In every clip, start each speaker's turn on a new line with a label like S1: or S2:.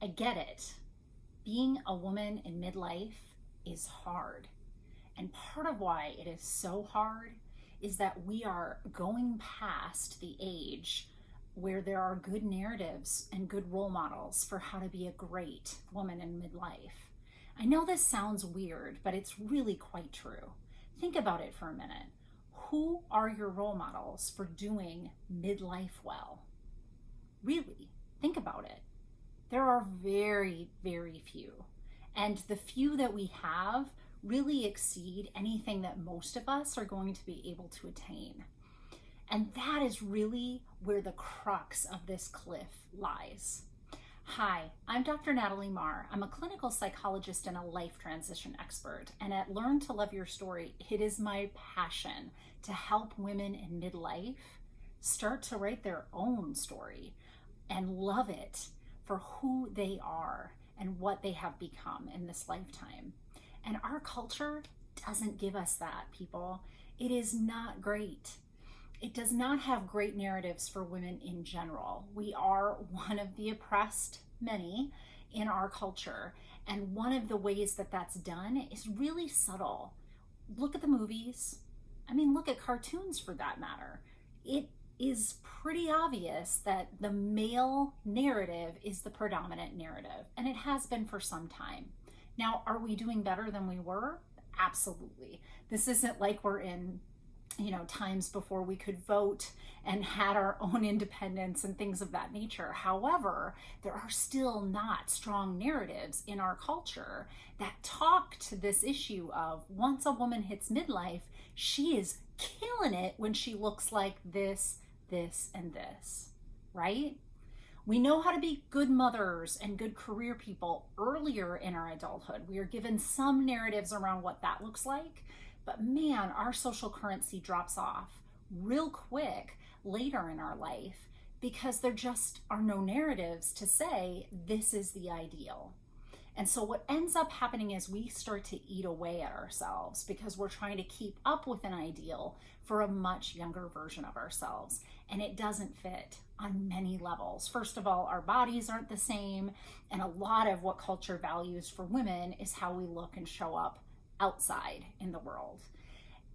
S1: I get it. Being a woman in midlife is hard. And part of why it is so hard is that we are going past the age where there are good narratives and good role models for how to be a great woman in midlife. I know this sounds weird, but it's really quite true. Think about it for a minute. Who are your role models for doing midlife well? Really, think about it. There are very, very few. And the few that we have really exceed anything that most of us are going to be able to attain. And that is really where the crux of this cliff lies. Hi, I'm Dr. Natalie Marr. I'm a clinical psychologist and a life transition expert. And at Learn to Love Your Story, it is my passion to help women in midlife start to write their own story and love it for who they are and what they have become in this lifetime. And our culture doesn't give us that, people. It is not great. It does not have great narratives for women in general. We are one of the oppressed many in our culture. And one of the ways that that's done is really subtle. Look at the movies. I mean, look at cartoons for that matter. It is pretty obvious that the male narrative is the predominant narrative, and it has been for some time. Now, are we doing better than we were? Absolutely. This isn't like we're in, times before we could vote and had our own independence and things of that nature. However, there are still not strong narratives in our culture that talk to this issue of once a woman hits midlife, she is killing it when she looks like this, and this, right? We know how to be good mothers and good career people earlier in our adulthood. We are given some narratives around what that looks like, but man, our social currency drops off real quick later in our life because there just are no narratives to say this is the ideal. And so what ends up happening is we start to eat away at ourselves because we're trying to keep up with an ideal for a much younger version of ourselves. And it doesn't fit on many levels. First of all, our bodies aren't the same. And a lot of what culture values for women is how we look and show up outside in the world.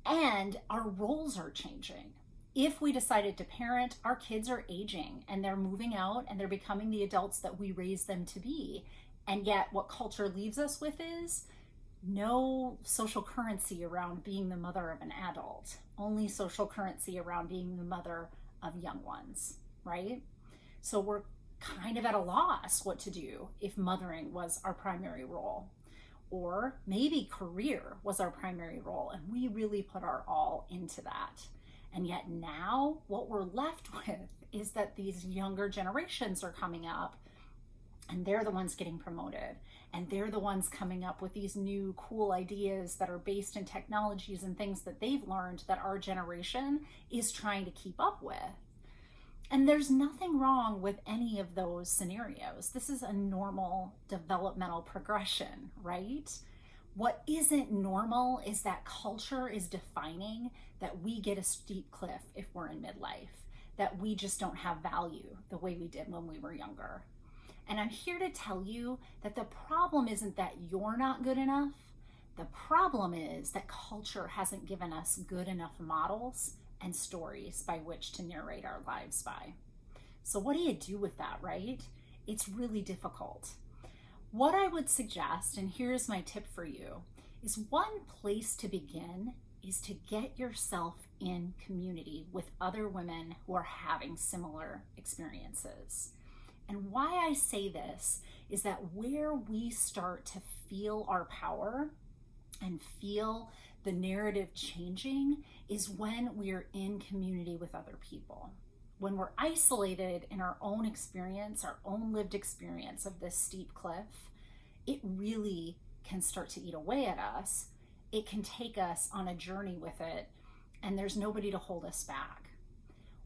S1: And our roles are changing. If we decided to parent, our kids are aging and they're moving out and they're becoming the adults that we raised them to be. And yet what culture leaves us with is no social currency around being the mother of an adult, only social currency around being the mother of young ones, right? So we're kind of at a loss what to do if mothering was our primary role, or maybe career was our primary role and we really put our all into that. And yet now what we're left with is that these younger generations are coming up and they're the ones getting promoted. And they're the ones coming up with these new cool ideas that are based in technologies and things that they've learned that our generation is trying to keep up with. And there's nothing wrong with any of those scenarios. This is a normal developmental progression, right? What isn't normal is that culture is defining that we get a steep cliff if we're in midlife, that we just don't have value the way we did when we were younger. And I'm here to tell you that the problem isn't that you're not good enough. The problem is that culture hasn't given us good enough models and stories by which to narrate our lives by. So what do you do with that, right? It's really difficult. What I would suggest, and here's my tip for you, is one place to begin is to get yourself in community with other women who are having similar experiences. And why I say this is that where we start to feel our power and feel the narrative changing is when we are in community with other people. When we're isolated in our own experience, our own lived experience of this steep cliff, it really can start to eat away at us. It can take us on a journey with it, and there's nobody to hold us back.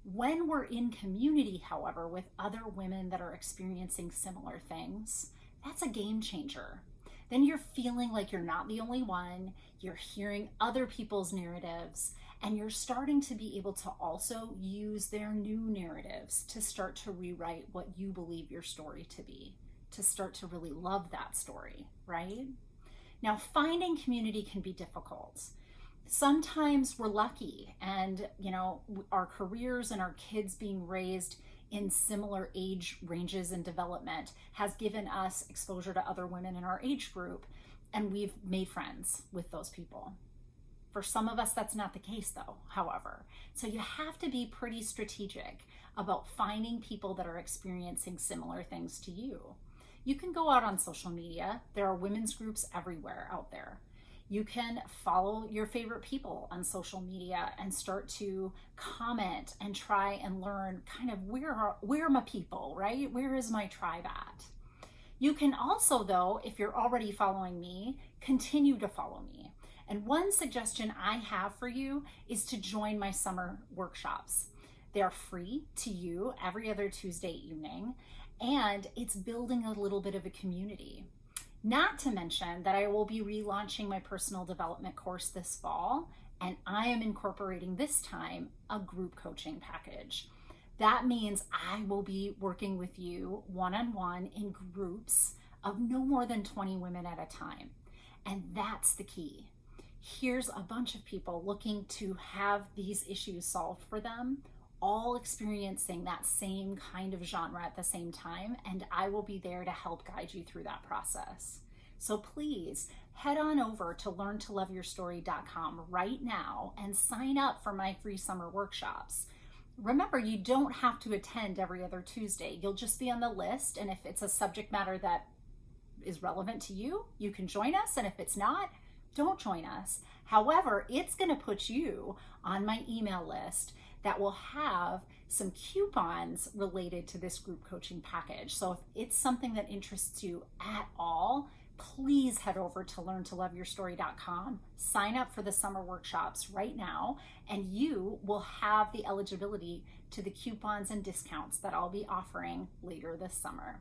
S1: When we're in community, however, with other women that are experiencing similar things, that's a game changer. Then you're feeling like you're not the only one, you're hearing other people's narratives, and you're starting to be able to also use their new narratives to start to rewrite what you believe your story to be. to start to really love that story, right? Now, finding community can be difficult. Sometimes we're lucky and, our careers and our kids being raised in similar age ranges and development has given us exposure to other women in our age group, and we've made friends with those people. For some of us, that's not the case though, however. So you have to be pretty strategic about finding people that are experiencing similar things to you. You can go out on social media. There are women's groups everywhere out there. You can follow your favorite people on social media and start to comment and try and learn kind of where are my people, right? Where is my tribe at? You can also, though, if you're already following me, continue to follow me. And one suggestion I have for you is to join my summer workshops. They're free to you every other Tuesday evening, and it's building a little bit of a community. Not to mention that I will be relaunching my personal development course this fall, and I am incorporating this time a group coaching package. That means I will be working with you one-on-one in groups of no more than 20 women at a time. And that's the key. Here's a bunch of people looking to have these issues solved for them, all experiencing that same kind of genre at the same time, and I will be there to help guide you through that process. So please head on over to learntoloveyourstory.com right now and sign up for my free summer workshops. Remember, you don't have to attend every other Tuesday. You'll just be on the list, and if it's a subject matter that is relevant to you, you can join us, and if it's not, don't join us. However, it's going to put you on my email list that will have some coupons related to this group coaching package. So if it's something that interests you at all, please head over to learntoloveyourstory.com, sign up for the summer workshops right now, and you will have the eligibility to the coupons and discounts that I'll be offering later this summer.